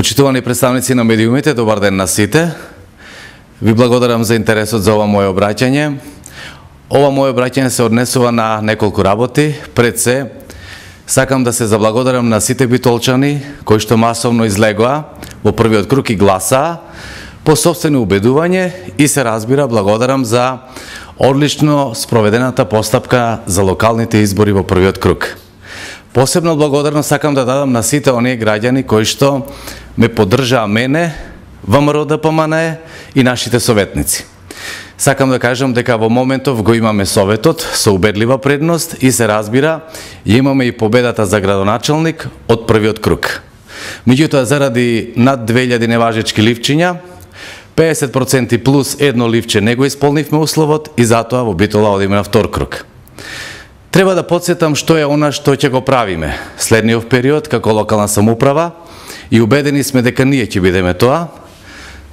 Почитувани представници на медиумите, добар ден на сите. Ви благодарам за интересот за ова моје обраќање. Ова моје обраќање се однесува на неколку работи. Пред се, сакам да се заблагодарам на сите битолчани кои што масовно излегоа во првиот круг и гласаа по сопствено убедување и се разбира благодарам за одлично спроведената постапка за локалните избори во првиот круг. Посебно благодарност сакам да дадам на сите оние граѓани кои што ме поддржаа мене, ВМРО ДПМНЕ и нашите советници. Сакам да кажам дека во моментов го имаме советот со убедлива предност и се разбира, имаме и победата за градоначалник од првиот круг. Меѓутоа, заради над 2000 неважечки ливчиња, 50% плюс едно ливче не го исполнивме условот и затоа во Битола одиме на втор круг. Треба да подсетам што е она што ќе го правиме следниот период како локална самоуправа и убедени сме дека ние ќе бидеме тоа,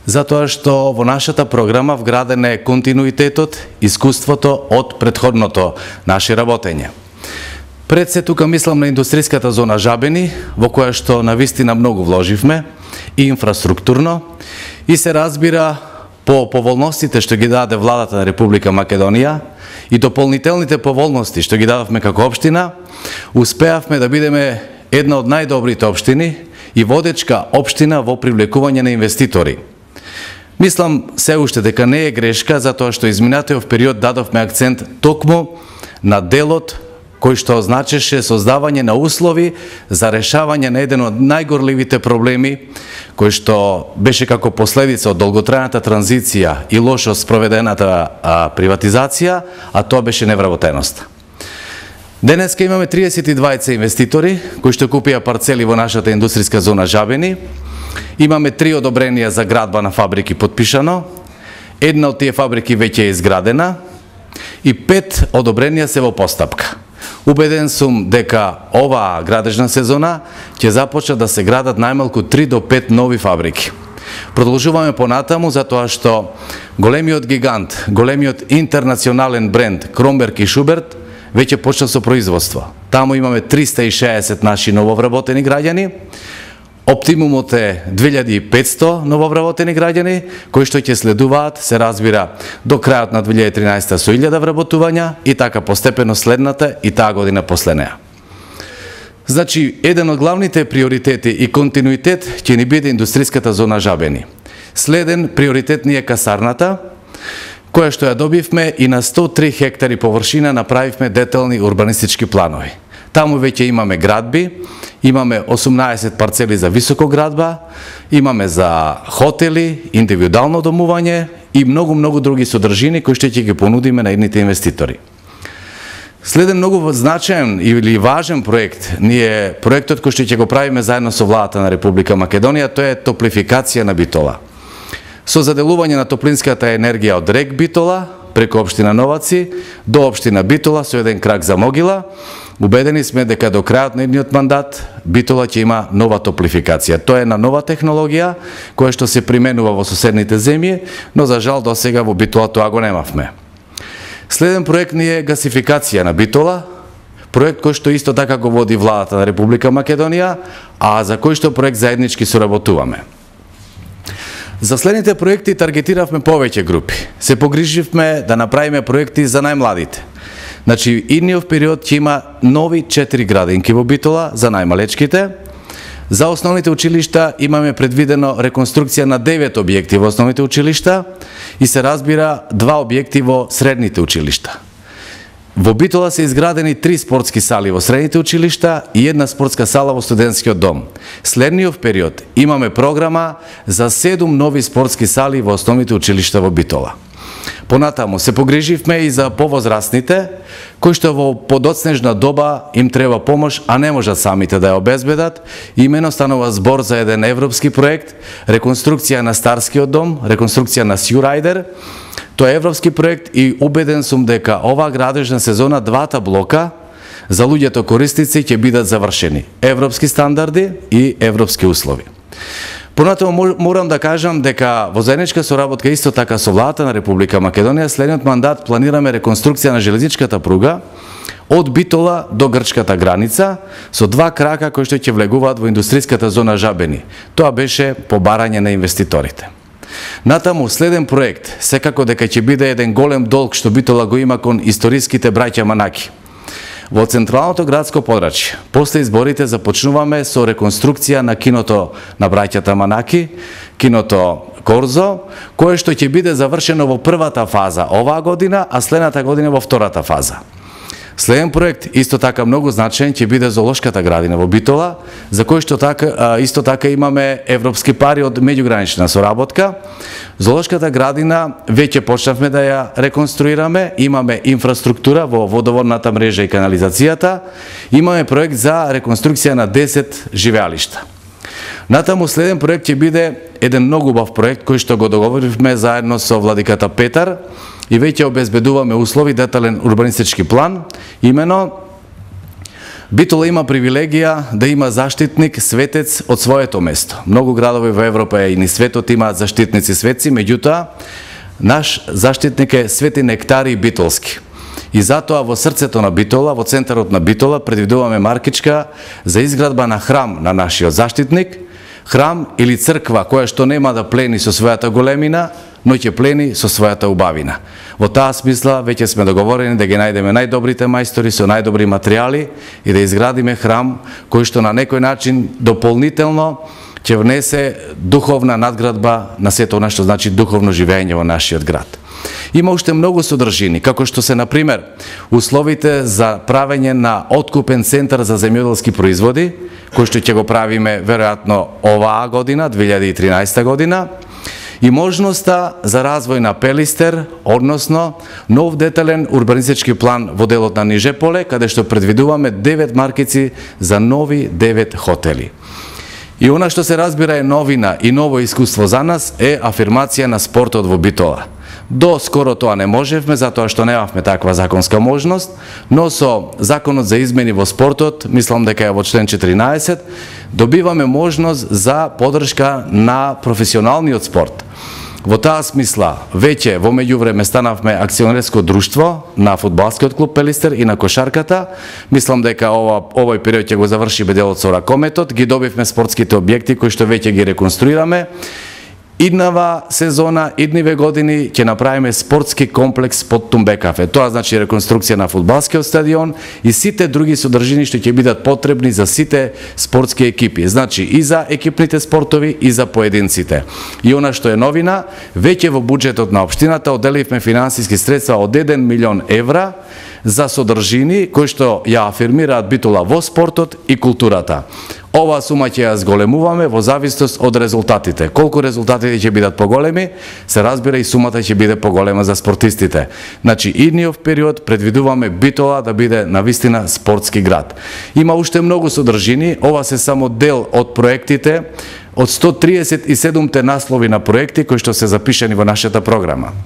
затоа што во нашата програма вграден е континуитетот, искуството од претходното наше работење. Пред се тука мислам на индустријската зона Жабени, во која што навистина многу вложивме и инфраструктурно, и се разбира по поволностите што ги даде владата на Република Македонија и дополнителните поволности што ги дадовме како општина, успеавме да бидеме една од најдобрите општини и водечка општина во привлекување на инвеститори. Мислам се уште дека не е грешка, затоа што изминатиот период дадовме акцент токму на делот кој што означеше создавање на услови за решавање на еден од најгорливите проблеми, кој што беше како последица од долготрајната транзиција и лошо спроведената приватизација, а тоа беше невработеност. Денеска имаме 32 инвеститори кои што купија парцели во нашата индустријска зона Жабени. Имаме 3 одобренија за градба на фабрики подпишано, една од тие фабрики веќе е изградена и 5 одобренија се во постапка. Убеден сум дека оваа градежна сезона ќе започнат да се градат најмалку 3 до 5 нови фабрики. Продолжуваме понатаму затоа што големиот гигант, големиот интернационален бренд Кромберг и Шуберт веќе почна со производство. Таму имаме 360 наши нововработени граѓани. Оптимумот е 2500 нововработени граѓани, кои што ќе следуваат, се разбира, до крајот на 2013 со 1000 вработувања и така постепено следната и таа година после неа. Значи, еден од главните приоритети и континуитет ќе ни биде индустријската зона Жабени. Следен приоритет ни е касарната, која што ја добивме и на 103 хектари површина направивме детални урбанистички планови. Таму веќе имаме градби, имаме 18 парцели за високоградба, имаме за хотели, индивидуално домување и многу други содржини кои што ќе ги понудиме на едните инвеститори. Следен многу значаен или важен проект ни е проектот кој што ќе го правиме заедно со владата на Република Македонија, тоа е топлификација на Битола. Со заделување на топлинската енергија од РЕК Битола, преку општина Новаци, до општина Битола со еден крак за Могила, убедени сме дека до крајот на едниот мандат Битола ќе има нова топлификација. Тоа е на нова технологија која што се применува во соседните земји, но за жал до сега во Битола тоа го немавме. Следен проект ни е гасификација на Битола, проект кој што исто така го води владата на Република Македонија, а за кој што проект заеднички соработуваме. За следните проекти таргетиравме повеќе групи. Се погриживме да направиме проекти за најмладите. Значи, идниот период ќе има нови 4 градинки во Битола за најмалечките. За основните училишта имаме предвидено реконструкција на 9 објекти во основните училишта и се разбира 2 објекти во средните училишта. Во Битола се изградени 3 спортски сали во средните училишта и една спортска сала во студентскиот дом. Следниот период имаме програма за 7 нови спортски сали во основните училишта во Битола. Понатаму се погриживме и за повозрастните, кои што во подоцнежна доба им треба помош, а не можат самите да ја обезбедат. Имено станува збор за еден европски проект, реконструкција на Старскиот дом, реконструкција на Сјурайдер. Тоа е европски проект и убеден сум дека оваа градежна сезона 2 блока за луѓето корисници ќе бидат завршени. Европски стандарди и европски услови. Понатаму морам да кажам дека во заедничка соработка исто така со владата на Република Македонија следниот мандат планираме реконструкција на железничката пруга од Битола до грчката граница со 2 крака кои што ќе влегуваат во индустријската зона Жабени. Тоа беше побарање на инвеститорите. Натаму следен проект, секако дека ќе биде еден голем долг што Битола го има кон историските браќа Манаки. Во централното градско подрачје, после изборите започнуваме со реконструкција на киното на браќата Манаки, киното Корзо, кое што ќе биде завршено во првата фаза оваа година, а следната година во втората фаза. Следен проект, исто така многу значаен, ќе биде зоолошката градина во Битола, за кој што исто така имаме европски пари од меѓугранична соработка. Зоолошката градина веќе почнавме да ја реконструираме, имаме инфраструктура во водоводната мрежа и канализацијата, имаме проект за реконструкција на 10 живеалишта. Натаму следен проект ќе биде еден многу убав проект кој што го договоривме заедно со владиката Петар и веќе обезбедуваме услови детален урбанистички план. Имено Битола има привилегија да има заштитник светец од своето место. Многу градови во Европа и ни светот имаат заштитници светци, меѓутоа наш заштитник е Свети Нектарий Битолски. И затоа во срцето на Битола, во центарот на Битола, предвидуваме маркичка за изградба на храм на нашиот заштитник, храм или црква која што нема да плени со својата големина, но ќе плени со својата убавина. Во таа смисла веќе сме договорени да ги најдеме најдобрите мајстори со најдобри материјали и да изградиме храм кој што на некој начин дополнително ќе внесе духовна надградба на сето она што значи духовно живење во нашиот град. Има уште многу содржини, како што се, например, условите за правење на откупен центар за земјоделски производи, кој што ќе го правиме веројатно оваа година, 2013 година, и можноста за развој на Пелистер, односно нов детален урбанистички план во делот на Нижеполе, каде што предвидуваме 9 маркици за нови 9 хотели. И она што се разбира е новина и ново искуство за нас е афирмација на спортот во Битола. До скоро тоа не можевме, затоа што немавме таква законска можност, но со законот за измени во спортот, мислам дека е во член 14, добиваме можност за поддршка на професионалниот спорт. Во таа смисла, веќе во меѓувреме станавме акционерско друштво на фудбалскиот клуб Пелистер и на кошарката. Мислам дека овој период ќе го заврши делот со ракометот, ги добивме спортските објекти кои што веќе ги реконструираме. Иднава сезона, идниве години ќе направиме спортски комплекс под Тумбе кафе. Тоа значи реконструкција на фудбалскиот стадион и сите други содржини што ќе бидат потребни за сите спортски екипи. Значи и за екипните спортови и за поединците. И она што е новина, веќе во буџетот на општината одделивме финансиски средства од 1 милион евра за содржини кои што ја афирмираат Битола во спортот и културата. Оваа сума ќе ја зголемуваме во зависност од резултатите. Колку резултатите ќе бидат поголеми, се разбира и сумата ќе биде поголема за спортистите. Значи, идниот период предвидуваме Битола да биде навистина спортски град. Има уште многу содржини, ова се само дел од проектите, од 137 наслови на проекти кои што се запишани во нашата програма.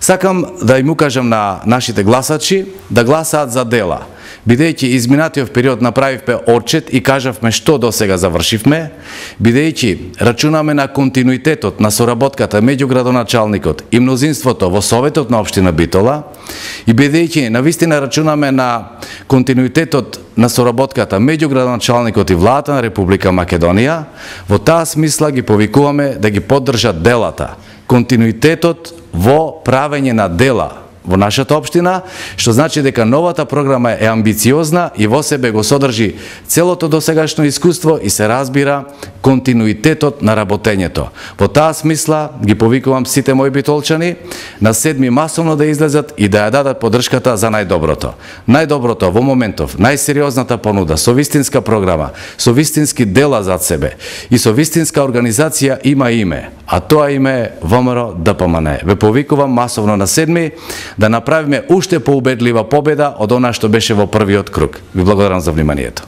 Сакам да им укажам на нашите гласачи да гласаат за дела. Бидејќи изминатиот период направивме отчет и кажавме што досега завршивме, бидејќи рачунаме на континуитетот на соработката меѓу градоначалникот и мнозинството во Советот на општина Битола, и бидејќи навистина рачунаме на континуитетот на соработката меѓу градоначалникот и владата на Република Македонија, во таа смисла ги повикуваме да ги поддржат делата, континуитетот во правење на дела во нашата општина, што значи дека новата програма е амбициозна и во себе го содржи целото досегашно искуство и се разбира континуитетот на работењето. Во таа смисла ги повикувам сите мои битолчани на 7 масовно да излезат и да ја дадат поддршката за најдоброто. Најдоброто во моментов, најсериозната понуда, со вистинска програма, со вистински дела зад себе и со вистинска организација има име, а тоа име е ВМРО ДПМН. Ве повикувам масовно на 7 да направиме уште поубедлива победа од она што беше во првиот круг. Ви благодарам за вниманието.